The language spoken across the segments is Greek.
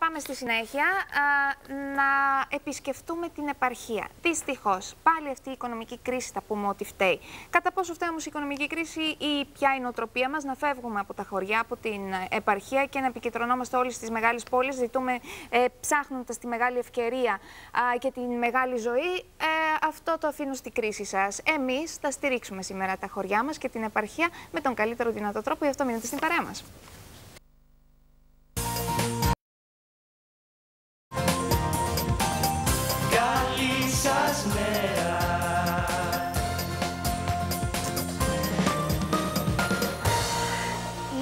πάμε στη συνέχεια να επισκεφτούμε την επαρχία. Δυστυχώς, πάλι αυτή η οικονομική κρίση θα πούμε ότι φταίει. Κατά πόσο φταίει όμως η οικονομική κρίση ή ποια είναι η νοοτροπία μας, να φεύγουμε από τα χωριά, από την επαρχία και να επικεντρωνόμαστε όλοι στις μεγάλες πόλεις, ζητούμε ψάχνοντας τη μεγάλη ευκαιρία και τη μεγάλη ζωή, αυτό το αφήνω στη κρίση σας. Εμείς θα στηρίξουμε σήμερα τα χωριά μας και την επαρχία με τον καλύτερο δυνατό τρόπο, γι' αυτό μείνετε στην παρέα μας.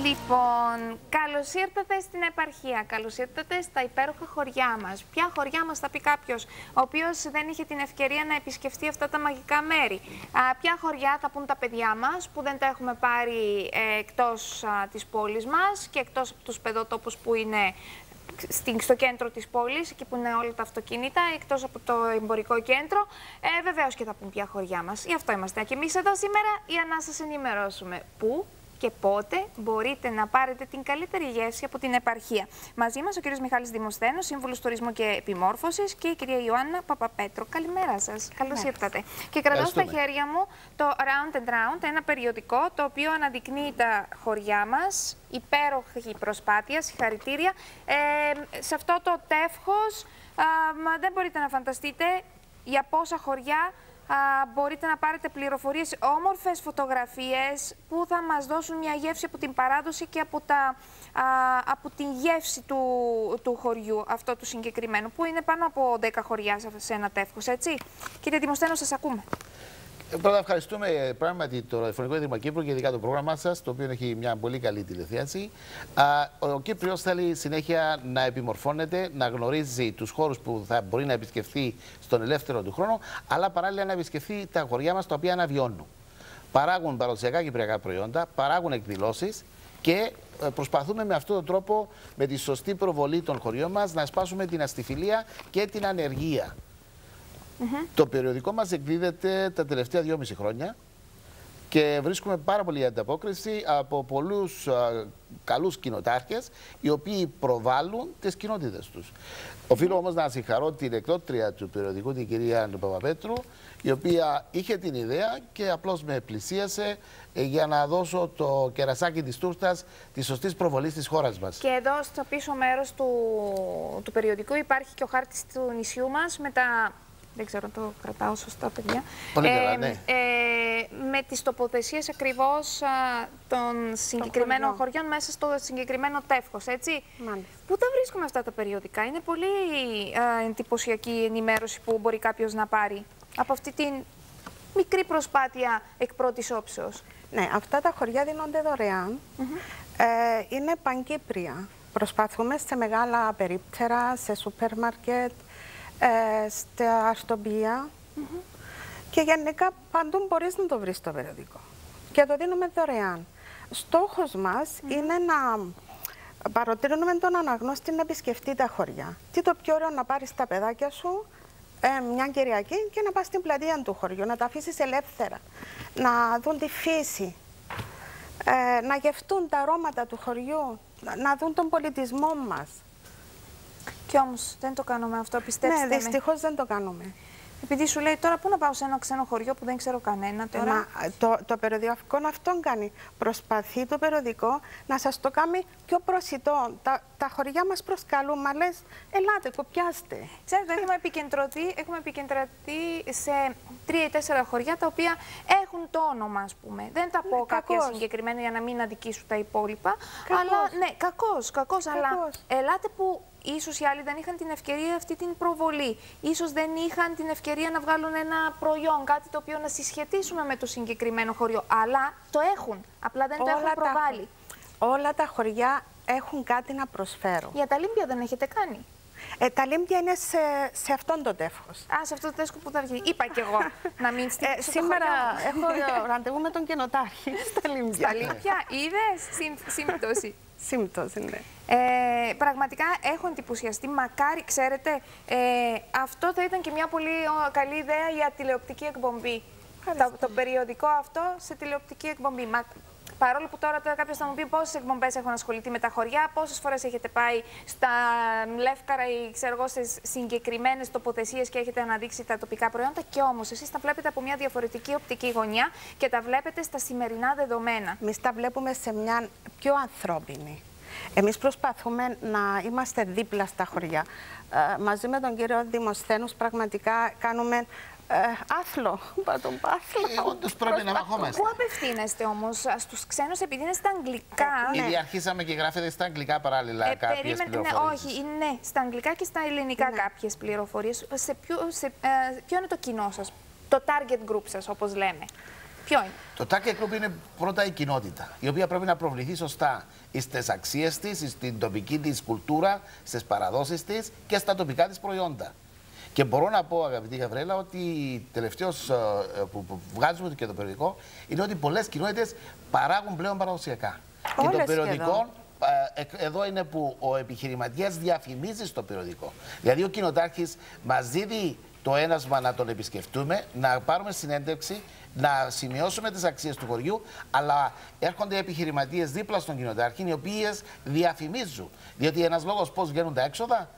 Λοιπόν, καλώς ήρθατε στην επαρχία, καλώς ήρθατε στα υπέροχα χωριά μας. Ποια χωριά μας θα πει κάποιος ο οποίος δεν είχε την ευκαιρία να επισκεφτεί αυτά τα μαγικά μέρη. Ποια χωριά θα πούν τα παιδιά μας που δεν τα έχουμε πάρει εκτός της πόλης μας και εκτός από τους παιδότοπους που είναι στο κέντρο της πόλης, εκεί που είναι όλα τα αυτοκίνητα, εκτός από το εμπορικό κέντρο. Βεβαίως και θα πούν ποια χωριά μας. Γι' αυτό είμαστε και εμείς εδώ σήμερα για να σας ενημερώσουμε πού και πότε μπορείτε να πάρετε την καλύτερη γεύση από την επαρχία. Μαζί μας ο κύριος Μιχάλης Δημοσθένος, Σύμβουλος Τουρισμού και Επιμόρφωσης, και η κυρία Ιωάννα Παπαπέτρο. Καλημέρα σας. Καλώς ήρθατε. Και κρατάω στα χέρια μου το Round and Round, ένα περιοδικό το οποίο αναδεικνύει τα χωριά μας. Υπέροχη προσπάθεια, συγχαρητήρια. Σε αυτό το τεύχος δεν μπορείτε να φανταστείτε για πόσα χωριά μπορείτε να πάρετε πληροφορίες, όμορφες φωτογραφίες που θα μας δώσουν μια γεύση από την παράδοση και από τη γεύση του χωριού αυτό του συγκεκριμένου, που είναι πάνω από 10 χωριά σε ένα τεύχος, έτσι. Κύριε Δημοσθένο, σας ακούμε. Πρώτα ευχαριστούμε πράγματι το Ραδιοφωνικό Ίδρυμα Κύπρου και ειδικά το πρόγραμμά σας, το οποίο έχει μια πολύ καλή τηλεθέαση. Ο Κύπριος θέλει συνέχεια να επιμορφώνεται, να γνωρίζει τους χώρους που θα μπορεί να επισκεφθεί στον ελεύθερο του χρόνο, αλλά παράλληλα να επισκεφθεί τα χωριά μας τα οποία αναβιώνουν. Παράγουν παραδοσιακά κυπριακά προϊόντα, παράγουν εκδηλώσεις και προσπαθούμε με αυτόν τον τρόπο, με τη σωστή προβολή των χωριών μας, να σπάσουμε την αστιφιλία και την ανεργία. Το περιοδικό μας εκδίδεται τα τελευταία 2,5 χρόνια και βρίσκουμε πάρα πολύ ανταπόκριση από πολλούς καλούς κοινοτάρχες, οι οποίοι προβάλλουν τις κοινότητες τους. Οφείλω όμως να συγχαρώ την εκδότρια του περιοδικού, την κυρία Παπαπέτρου, η οποία είχε την ιδέα και απλώς με πλησίασε για να δώσω το κερασάκι της τούρτας της σωστής προβολής της χώρας μας. Και εδώ στο πίσω μέρος του περιοδικού υπάρχει και ο χάρτης του νησιού μας με τα... Δεν ξέρω αν το κρατάω σωστά, παιδιά. Πολύ καλά, ναι. Με τις τοποθεσίες ακριβώς των συγκεκριμένων χωριών μέσα στο συγκεκριμένο τεύχος, έτσι. Μάλιστα. Πού τα βρίσκουμε αυτά τα περιοδικά? Είναι πολύ εντυπωσιακή η ενημέρωση που μπορεί κάποιος να πάρει από αυτή την μικρή προσπάθεια εκ πρώτης όψεως. Ναι, αυτά τα χωριά δίνονται δωρεάν. Είναι πανκύπρια. Προσπαθούμε σε μεγάλα περίπτερα, σε σούπερ μάρκετ, στα αρτοπία και γενικά παντού μπορείς να το βρεις το περιοδικό και το δίνουμε δωρεάν. Στόχος μας είναι να παροτρύνουμε τον αναγνώστη να επισκεφτεί τα χωριά. Τι το πιο ωραίο να πάρεις τα παιδάκια σου μια Κυριακή και να πας στην πλατεία του χωριού, να τα αφήσεις ελεύθερα, να δουν τη φύση, να γευτούν τα αρώματα του χωριού, να δουν τον πολιτισμό μας. Κι όμως δεν το κάνουμε αυτό, πιστέψτε Ναι, δυστυχώς δεν το κάνουμε. Επειδή σου λέει τώρα πού να πάω σε ένα ξένο χωριό που δεν ξέρω κανένα τώρα. Το περιοδικό αυτόν κάνει. Προσπαθεί το περιοδικό να σας το κάνει πιο προσιτό. Τα χωριά μας προσκαλούν, μα λες, ελάτε, κοπιάστε. Ξέρετε, έχουμε επικεντρωθεί σε 3 ή 4 χωριά τα οποία έχουν το όνομα, ας πούμε. Δεν τα πω κάποια συγκεκριμένα για να μην αδικήσουν τα υπόλοιπα. Αλλά ναι, κακός. Αλλά ελάτε που ίσως οι άλλοι δεν είχαν την ευκαιρία αυτή την προβολή. Ίσως δεν είχαν την ευκαιρία να βγάλουν ένα προϊόν, κάτι το οποίο να συσχετίσουμε με το συγκεκριμένο χωριό. Αλλά το έχουν. Απλά δεν το έχουν προβάλει. Όλα τα χωριά έχουν κάτι να προσφέρουν. Για τα Λίμπια δεν έχετε κάνει? Τα Λίμπια είναι σε αυτόν το τεύχος. Σε αυτό το τεύχος που θα βγει. Είπα κι εγώ να μην στείλω. Σήμερα έχω ραντεβού με τον κοινοτάρχη στα Λίμπια. Στα Λίμπια, είδες, σύμπτωση. Σύμπτωση, ναι. Πραγματικά έχω εντυπωσιαστεί. Μακάρι, ξέρετε, αυτό θα ήταν και μια πολύ καλή ιδέα για τηλεοπτική εκπομπή. Το περιοδικό αυτό σε τηλεοπτική εκπομπή. Παρόλο που τώρα κάποιος θα μου πει πόσες εκπομπές έχουν ασχοληθεί με τα χωριά, πόσες φορές έχετε πάει στα Λεύκαρα ή ξέρω εγώ σε συγκεκριμένες τοποθεσίες και έχετε αναδείξει τα τοπικά προϊόντα. Και όμως εσείς τα βλέπετε από μια διαφορετική οπτική γωνιά και τα βλέπετε στα σημερινά δεδομένα. Εμείς τα βλέπουμε σε μια πιο ανθρώπινη. Εμείς προσπαθούμε να είμαστε δίπλα στα χωριά. Μαζί με τον κύριο Δημοσθένους πραγματικά κάνουμε άθλο. Όντως πρέπει να μαχόμαστε. Πού απευθύνεστε όμως στους ξένους, επειδή είναι στα αγγλικά? Ήδη αρχίσαμε και γράφετε στα αγγλικά παράλληλα κάποιες πληροφορίες. Όχι, ναι, στα αγγλικά και στα ελληνικά κάποιες πληροφορίες. Ποιο είναι το κοινό σας, το target group σας, όπως λέμε? Ποιο είναι? Το target group είναι πρώτα η κοινότητα, η οποία πρέπει να προβληθεί σωστά στις αξίες της, στην τοπική της κουλτούρα, στις παραδόσεις της και στα τοπικά της προϊόντα. Και μπορώ να πω, αγαπητή Γαβρέλα, ότι τελευταίως που βγάζουμε και το περιοδικό είναι ότι πολλές κοινότητες παράγουν πλέον παραδοσιακά. Και το περιοδικό εδώ είναι που ο επιχειρηματίας διαφημίζει στο περιοδικό. Δηλαδή ο κοινοτάρχης μας δίδει το ένασμα να τον επισκεφτούμε, να πάρουμε συνέντευξη, να σημειώσουμε τις αξίες του χωριού, αλλά έρχονται επιχειρηματίες δίπλα στον κοινοτάρχη, οι οποίες διαφημίζουν. Διότι ένας λόγος πώς βγαίνουν τα έξοδα,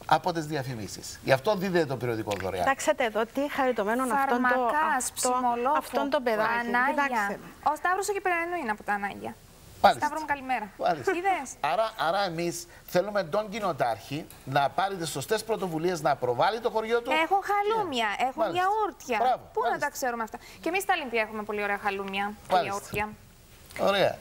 από τις διαφημίσεις. Γι' αυτό δίδεται το περιοδικό δωρεάν. Κοιτάξτε εδώ τι χαριτωμένο αυτόν το παιδάκι. Ανάγια. Ο Σταύρος ο Κυπρανού είναι από τα Ανάγια. Σταύρο μου, καλημέρα. Είδες? Άρα εμείς θέλουμε τον κοινοτάρχη να πάρει τις σωστές πρωτοβουλίες, να προβάλλει το χωριό του. Έχουν χαλούμια, έχουν γιαούρτια. Πού να τα ξέρουμε αυτά? Και εμείς στα Ολυμπία έχουμε πολύ ωραία χαλούμια και γιαούρτια. Ωραία.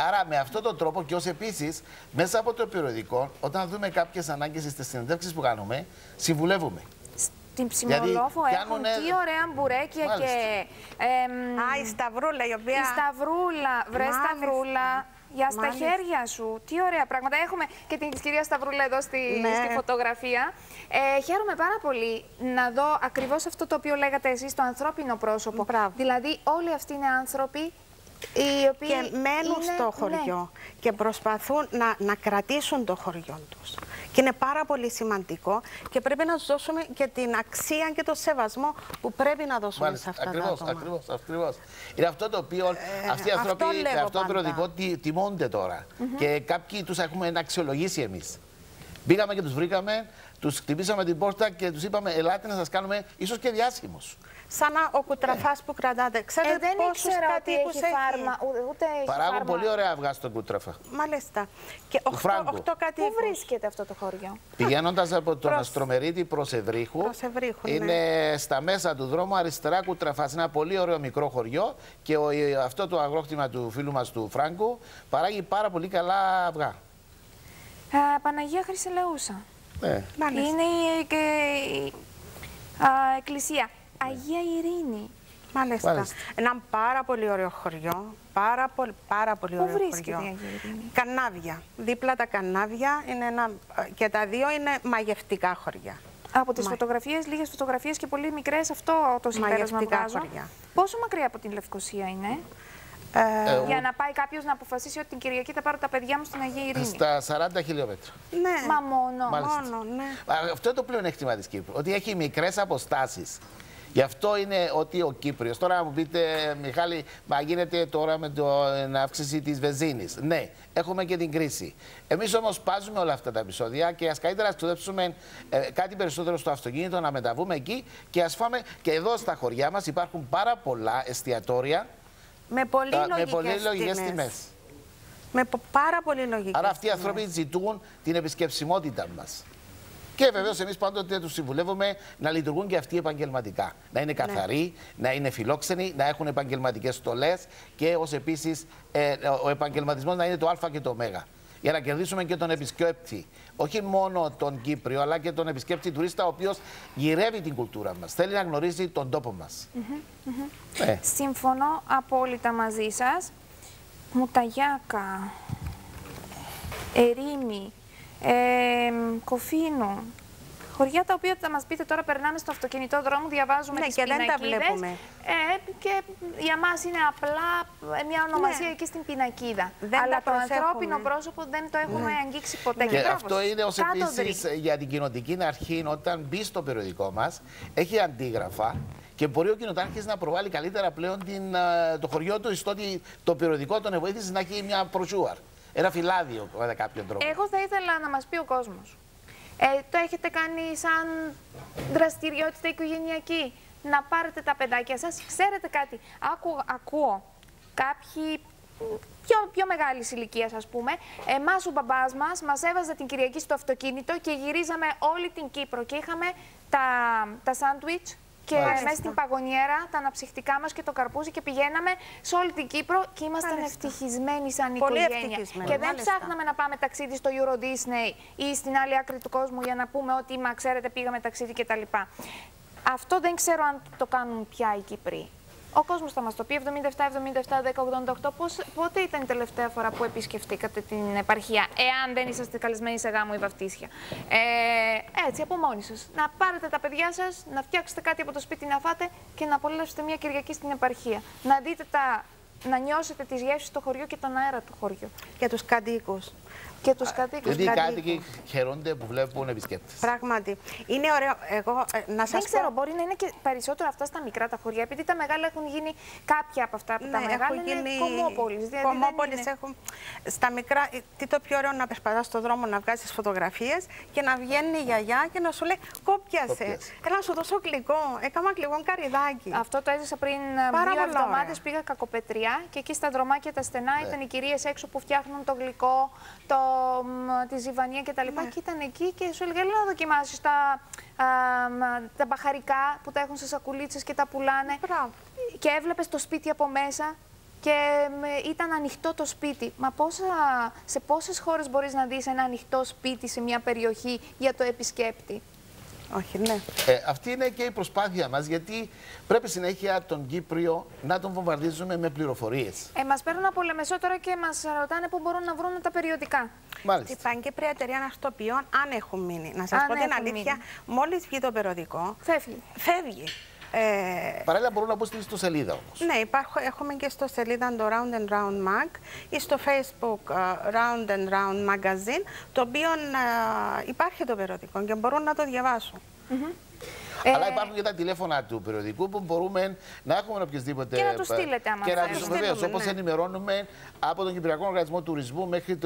Άρα με αυτόν τον τρόπο και ως επίσης μέσα από το περιοδικό, όταν δούμε κάποιες ανάγκες στις συνεντεύξεις που κάνουμε, συμβουλεύουμε. Στην Ψημολόφο έχουν τι ωραία μπουρέκια και... η Σταυρούλα, η οποία... Η Σταυρούλα, βρε Σταυρούλα, για στα χέρια σου. Τι ωραία πράγματα. Έχουμε και την κυρία Σταυρούλα εδώ στη φωτογραφία. Χαίρομαι πάρα πολύ να δω ακριβώς αυτό το οποίο λέγατε εσείς, το ανθρώπινο πρόσωπο. Δηλαδή όλοι αυτοί είναι άνθρωποι και μένουν στο χωριό και προσπαθούν να κρατήσουν το χωριό τους. Και είναι πάρα πολύ σημαντικό και πρέπει να δώσουμε και την αξία και το σεβασμό που πρέπει να δώσουμε σε αυτά τα άτομα. Ακριβώς. Είναι αυτό το οποίο αυτοί οι άνθρωποι με αυτό το περιοδικό τιμώνται τώρα. Και κάποιοι τους έχουμε αξιολογήσει εμείς. Πήγαμε και τους βρήκαμε, τους χτυπήσαμε την πόρτα και τους είπαμε ελάτε να σας κάνουμε ίσως και διάσημους. Σαν ο κουτραφάς που κρατάτε. Ξέρετε δεν ήξερα ότι έχει φάρμα, ούτε έχει παράγουν πολύ ωραία αυγά στον κουτραφά. Μάλιστα. Και 8 κατοίκους. Πού βρίσκεται αυτό το χωριό? Πηγαίνοντας από τον Αστρομερίτη προς Ευρύχου, είναι στα μέσα του δρόμου αριστερά κουτραφάς. Είναι ένα πολύ ωραίο μικρό χωριό και αυτό το αγρόκτημα του φίλου μας του Φράγκου παράγει πάρα πολύ καλά αυγά. Παναγία Χρυσελεούσα. Μάλιστα. Είναι η εκκλησία. Αγία Ειρήνη. Μάλιστα. Ένα πάρα πολύ ωραίο χωριό. Πάρα πολύ ωραίο χωριό. Πού βρίσκεται η Αγία Ειρήνη? Κανάβια. Δίπλα τα Κανάβια είναι και τα δύο είναι μαγευτικά χωριά. Από τις φωτογραφίες, λίγες φωτογραφίες και πολύ μικρές, αυτό το συμπέρασμα βγάζω. Χωριά. Πόσο μακριά από την Λευκοσία είναι? Για να πάει κάποιος να αποφασίσει ότι την Κυριακή θα πάρω τα παιδιά μου στην Αγία Ειρήνη. Στα 40 χιλιόμετρα. Ναι. Μα μόνο. Αυτό είναι το πλεονέκτημα της Κύπρου. Ότι έχει μικρές αποστάσεις. Γι' αυτό είναι ότι ο Κύπριος. Τώρα μου πείτε, Μιχάλη, μα γίνεται τώρα με την αύξηση της βενζίνης. Ναι, έχουμε και την κρίση. Εμείς όμως πάζουμε όλα αυτά τα επεισόδια και ας καλύτερα ξοδέψουμε κάτι περισσότερο στο αυτοκίνητο, να μεταβούμε εκεί και ας φάμε. Και εδώ στα χωριά μας υπάρχουν πάρα πολλά εστιατόρια με πολύ λογικές τιμές. Με πάρα πολύ λογικές. Άρα αυτοί οι άνθρωποι ζητούν την επισκεψιμότητα μας. Και βεβαίως εμείς πάντοτε τους συμβουλεύουμε να λειτουργούν και αυτοί επαγγελματικά. Να είναι καθαροί, να είναι φιλόξενοι, να έχουν επαγγελματικές στολές και ως επίσης ο επαγγελματισμός να είναι το α και το ω. Για να κερδίσουμε και τον επισκέπτη. Όχι μόνο τον Κύπριο, αλλά και τον επισκέπτη τουρίστα, ο οποίος γυρεύει την κουλτούρα μας. Θέλει να γνωρίζει τον τόπο μας. Συμφωνώ απόλυτα μαζί σας. Μουταγιάκα, Ερήμη, Κοφίνο. Χωριά τα οποία θα μας πείτε τώρα, περνάμε στο αυτοκινητό δρόμο, διαβάζουμε τις πινακίδες. Δεν τα βλέπουμε. Και για μας είναι απλά μια ονομασία εκεί στην πινακίδα. Αλλά το ανθρώπινο πρόσωπο δεν το έχουμε αγγίξει ποτέ. Και αυτό είναι ως επίσης για την κοινοτική αρχή, όταν μπει στο περιοδικό μας, έχει αντίγραφα Και μπορεί ο κοινοτάρχης να προβάλλει καλύτερα πλέον το χωριό του, στο ότι το περιοδικό τον βοήθησε να έχει μια προσούαρ. Ένα φυλάδιο, κατά κάποιον τρόπο. Εγώ θα ήθελα να μας πει ο κόσμος. Το έχετε κάνει σαν δραστηριότητα οικογενειακή? Να πάρετε τα παιδάκια σας. Ξέρετε κάτι, ακούω κάποιοι πιο μεγάλης ηλικίας, ας πούμε, εμάς ο μπαμπάς μας έβαζε την Κυριακή στο αυτοκίνητο και γυρίζαμε όλη την Κύπρο και είχαμε τα σάντουιτς και μέσα στην παγωνιέρα τα αναψυχτικά μας και το καρπούζι και πηγαίναμε σε όλη την Κύπρο και ήμασταν ευτυχισμένοι σαν οικογένεια. Και δεν ψάχναμε να πάμε ταξίδι στο Euro Disney ή στην άλλη άκρη του κόσμου για να πούμε ότι, μα ξέρετε, πήγαμε ταξίδι κτλ. Αυτό δεν ξέρω αν το κάνουν πια οι Κύπροι. Ο κόσμος θα μας το πει. 77-77-10-88. Πότε ήταν η τελευταία φορά που επισκεφτήκατε την επαρχία, εάν δεν είσαστε καλεσμένοι σε γάμο ή βαφτίσια? Έτσι, από μόνοι σας. Να πάρετε τα παιδιά σας, να φτιάξετε κάτι από το σπίτι να φάτε και να απολαύσετε μια Κυριακή στην επαρχία. Να δείτε να νιώσετε τις γεύσεις στο χωριό και τον αέρα του χωριού. Και τους κατοίκους. Και τους κατοίκους. Γιατί οι κάτοικοι χαίρονται που βλέπουν επισκέπτες. Πράγματι. Είναι ωραίο. Εγώ να σας δεν ξέρω, μπορεί να είναι και περισσότερο αυτά στα μικρά τα χωριά, επειδή τα μεγάλα έχουν γίνει κάποια από αυτά που τα μεγάλα είναι κομμόπολεις. Δηλαδή κομμόπολεις έχουν. Στα μικρά, τι το πιο ωραίο να περπατάς στον δρόμο, να βγάζεις φωτογραφίες και να βγαίνει η γιαγιά και να σου λέει κόπιασε. Έλα, σου δώσω γλυκό. Έκανα γλυκό καρυδάκι. Αυτό το έζησα πριν 2 εβδομάδες. Πήγα Κακοπετριά και εκεί στα δρομάκια τα στενά ήταν οι κυρίες έξω που φτιάχνουν το γλυκό, τη ζυβανία κτλ. Και ήταν εκεί και σου έλεγε: έλα να δοκιμάσεις τα μπαχαρικά που τα έχουν σε σακουλίτσες και τα πουλάνε. Και έβλεπες το σπίτι από μέσα και ήταν ανοιχτό το σπίτι. Μα σε πόσες χώρες μπορείς να δεις ένα ανοιχτό σπίτι σε μια περιοχή για το επισκέπτη? Όχι, ναι. Αυτή είναι και η προσπάθεια μας, γιατί πρέπει συνέχεια τον Κύπριο να τον βομβαρδίζουμε με πληροφορίες. Μας παίρνουν από Λεμεσό τώρα και μας ρωτάνε πού μπορούν να βρουν τα περιοδικά. Μάλιστα. Η Παγκύπρια Εταιρεία Ναυτοποιών, αν έχουν μείνει. Να σας πω την αλήθεια, μόλις βγει το περιοδικό, φεύγει. Παράλληλα μπορούν να μπουν στην ιστοσελίδα όμως. Ναι, έχουμε και στο σελίδα το Round and Round Mag ή στο Facebook Round and Round Magazine, το οποίο υπάρχει το περιοδικό και μπορούν να το διαβάσουν. Αλλά υπάρχουν και τα τηλέφωνα του περιοδικού που μπορούμε να έχουμε οποιοδήποτε. Και να του στείλετε άμα θέλετε. Και να του βεβαίως, ναι. όπως ενημερώνουμε από τον Κυπριακό Οργανισμό Τουρισμού μέχρι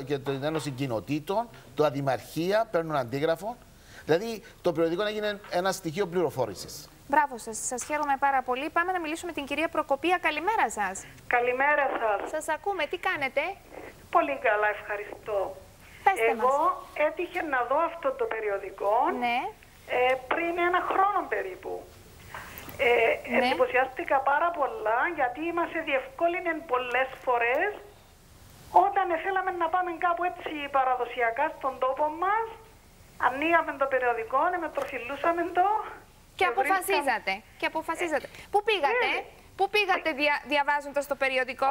και την Ένωση Κοινοτήτων, το Αντιμαρχία παίρνουν αντίγραφο. Δηλαδή το περιοδικό έγινε ένα στοιχείο πληροφόρησης. Μπράβο σας, σας χαίρομαι πάρα πολύ. Πάμε να μιλήσουμε με την κυρία Προκοπία. Καλημέρα σας. Καλημέρα σας. Σας ακούμε, τι κάνετε? Πολύ καλά, ευχαριστώ. Πέστε Εγώ μας. έτυχε να δω αυτό το περιοδικό Ναι. πριν 1 χρόνο περίπου. Ναι. Εντυπωσιάστηκα πάρα πολλά γιατί μας διευκόλυνε πολλές φορές όταν θέλαμε να πάμε κάπου έτσι παραδοσιακά στον τόπο μας. Ανοίγαμε το περιοδικό, μετροφιλούσαμε το. Και αποφασίζατε. Πού πήγατε? Πού πήγατε διαβάζοντας το περιοδικό?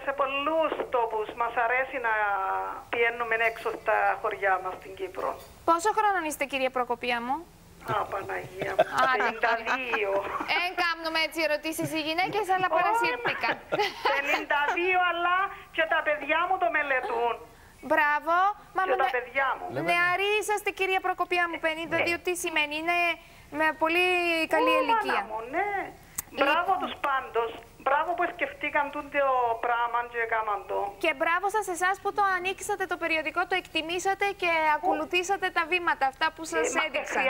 Σε πολλούς τόπους. Μας αρέσει να πηγαίνουμε έξω στα χωριά μας στην Κύπρο. Πόσο χρόνο είστε, κυρία Προκοπία μου? Α, Παναγία μου, 52. Κάνουμε έτσι ερωτήσεις οι γυναίκες, αλλά παρασύρθηκα. 52, αλλά και τα παιδιά μου το μελετούν. Μπράβο. Και τα παιδιά μου. Νεαροί είσαστε, κυρία Προκοπία μου, 52. Τι σημαίνει? Είναι με πολύ καλή ηλικία. Μου, ναι. Μπράβο τους πάντως. Μπράβο που σκεφτήκαν το πράγμα και έκαναν το. Και μπράβο σας εσάς που το ανοίξατε το περιοδικό, το εκτιμήσατε και ακολουθήσατε τα βήματα αυτά που σας έδειξαν.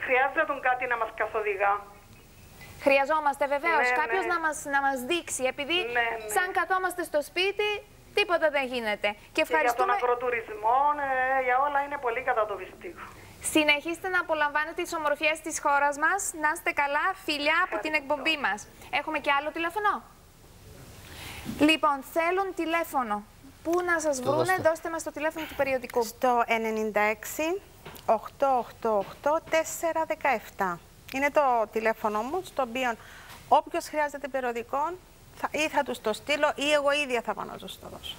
Χρειάζεται κάτι να μας καθοδηγά. Χρειαζόμαστε βεβαίως κάποιος ναι. να μας δείξει, επειδή ναι. σαν καθόμαστε στο σπίτι τίποτα δεν γίνεται. Και ευχαριστούμε. Για τον αγροτουρισμό, για όλα είναι πολύ κατατοπιστικό. Συνεχίστε να απολαμβάνετε τις ομορφιές της χώρας μας. Να είστε καλά, φιλιά από την εκπομπή μας. Έχουμε και άλλο τηλέφωνο? Λοιπόν, θέλουν τηλέφωνο. Πού να σας βρούνε, δώστε μας το τηλέφωνο του περιοδικού. Στο 96 888 417. Είναι το τηλέφωνο μου, στο οποίο όποιος χρειάζεται περιοδικό ή θα τους το στείλω ή εγώ ίδια θα πάω να τους το δώσω.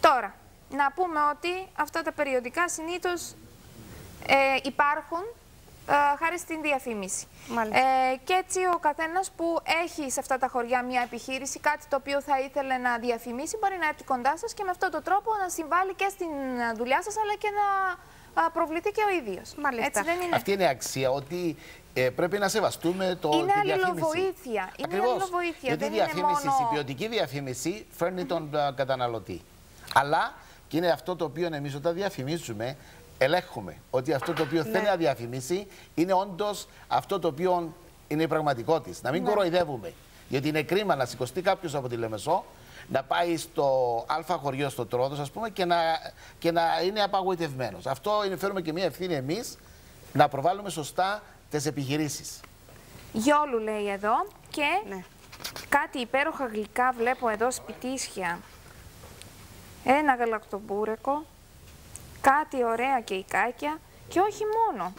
Τώρα, να πούμε ότι αυτά τα περιοδικά συνήθως υπάρχουν χάρη στην διαφήμιση. Και έτσι ο καθένας που έχει σε αυτά τα χωριά μια επιχείρηση, κάτι το οποίο θα ήθελε να διαφημίσει, μπορεί να έρθει κοντά σας και με αυτόν τον τρόπο να συμβάλλει και στην δουλειά σας, αλλά και να προβληθεί και ο ίδιος. Μάλιστα. Έτσι δεν είναι? Αυτή είναι η αξία, ότι πρέπει να σεβαστούμε τη αλληλοβοήθεια. Ακριβώς. Είναι αλληλοβοήθεια. Γιατί δεν η διαφήμιση, μόνο... η ποιοτική διαφήμιση φέρνει τον καταναλωτή. Αλλά, και είναι αυτό το οποίο εμείς όταν διαφημίζουμε, ελέγχουμε ότι αυτό το οποίο θέλει να διαφημίσει είναι όντως αυτό το οποίο είναι η πραγματικότητα. Να μην κοροϊδεύουμε. Γιατί είναι κρίμα να σηκωστεί κάποιος από τη Λεμεσό, να πάει στο Α χωριό, στο Τρόδος, ας πούμε, και να είναι απαγοητευμένος. Αυτό φέρουμε και μια ευθύνη εμείς να προβάλλουμε σωστά τις επιχειρήσεις. Γιόλου λέει εδώ και κάτι υπέροχα γλυκά βλέπω εδώ, σπιτίσια. Ένα γαλακτομπούρεκο, κάτι ωραία κεϊκάκια και όχι μόνο.